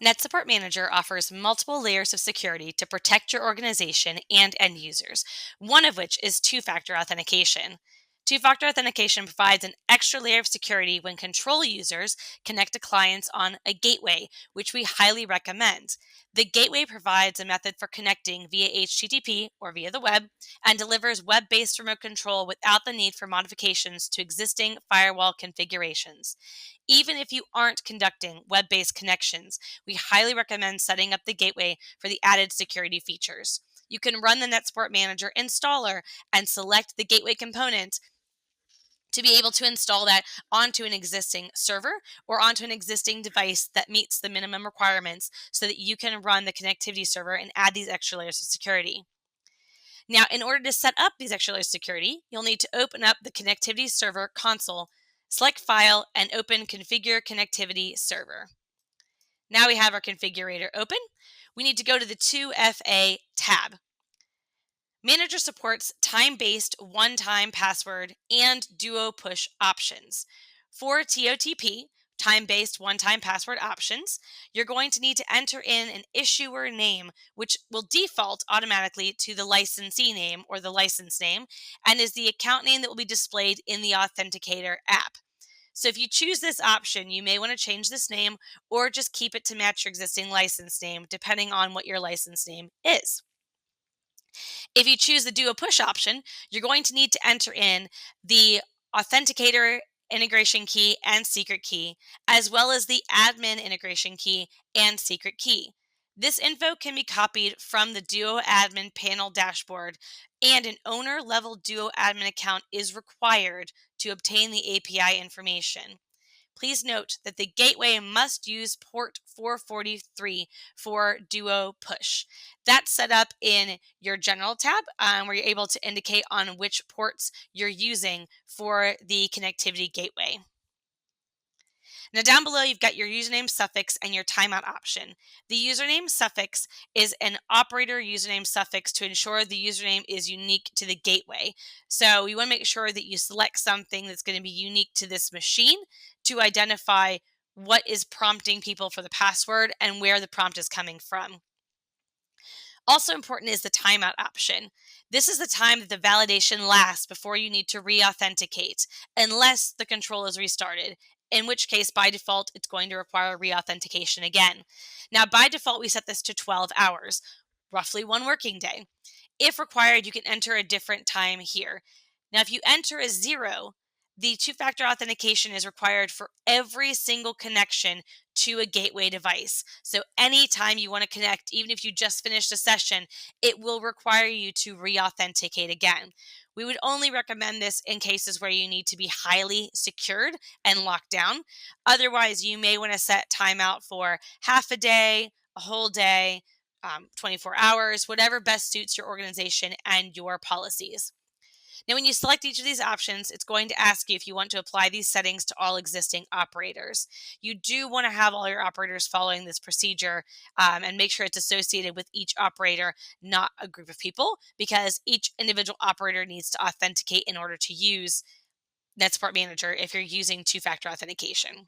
NetSupport Manager offers multiple layers of security to protect your organization and end users, one of which is two-factor authentication. Two-factor authentication provides an extra layer of security when control users connect to clients on a gateway, which we highly recommend. The gateway provides a method for connecting via HTTP or via the web and delivers web-based remote control without the need for modifications to existing firewall configurations. Even if you aren't conducting web-based connections, we highly recommend setting up the gateway for the added security features. You can run the NetSupport Manager installer and select the gateway component to be able to install that onto an existing server or onto an existing device that meets the minimum requirements so that you can run the connectivity server and add these extra layers of security. Now, in order to set up these extra layers of security, you'll need to open up the connectivity server console, select File, and open Configure Connectivity Server. Now we have our configurator open. We need to go to the 2FA tab. Manager supports time-based one-time password and duo push options. For TOTP, time-based one-time password options, you're going to need to enter in an issuer name, which will default automatically to the licensee name or the license name, and is the account name that will be displayed in the Authenticator app. So if you choose this option, you may want to change this name or just keep it to match your existing license name, depending on what your license name is. If you choose the Duo Push option, you're going to need to enter in the Authenticator integration key and secret key, as well as the admin integration key and secret key. This info can be copied from the Duo admin panel dashboard, and an owner level Duo admin account is required to obtain the API information. Please note that the gateway must use port 443 for Duo Push. That's set up in your General tab where you're able to indicate on which ports you're using for the connectivity gateway. Now down below, you've got your username suffix and your timeout option. The username suffix is an operator username suffix to ensure the username is unique to the gateway. So you want to make sure that you select something that's going to be unique to this machine to identify what is prompting people for the password and where the prompt is coming from. Also important is the timeout option. This is the time that the validation lasts before you need to re-authenticate, unless the control is restarted, in which case, by default, it's going to require re-authentication again. Now, by default, we set this to 12 hours, roughly one working day. If required, you can enter a different time here. Now, if you enter a 0, the two-factor authentication is required for every single connection to a gateway device. So anytime you want to connect, even if you just finished a session, it will require you to re-authenticate again. We would only recommend this in cases where you need to be highly secured and locked down. Otherwise, you may want to set timeout for half a day, a whole day, 24 hours, whatever best suits your organization and your policies. Now, when you select each of these options, it's going to ask you if you want to apply these settings to all existing operators. You do want to have all your operators following this procedure and make sure it's associated with each operator, not a group of people, because each individual operator needs to authenticate in order to use NetSupport Manager if you're using two-factor authentication.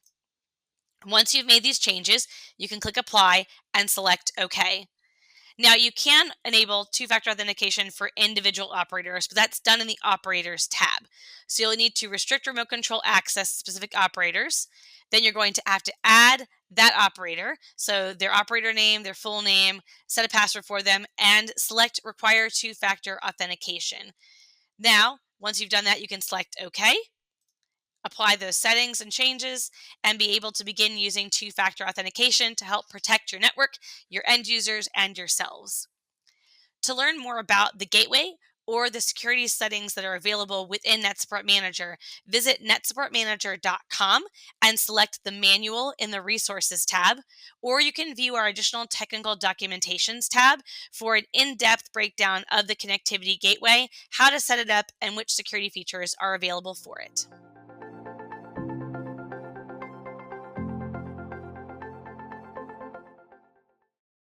Once you've made these changes, you can click Apply and select OK. Now, you can enable two-factor authentication for individual operators, but that's done in the Operators tab. So you'll need to restrict remote control access to specific operators. Then you're going to have to add that operator, so their operator name, their full name, set a password for them, and select Require Two-Factor Authentication. Now, once you've done that, you can select OK, apply those settings and changes, and be able to begin using two-factor authentication to help protect your network, your end users, and yourselves. To learn more about the gateway or the security settings that are available within NetSupport Manager, visit netsupportmanager.com and select the manual in the Resources tab, or you can view our additional technical documentations tab for an in-depth breakdown of the connectivity gateway, how to set it up, and which security features are available for it.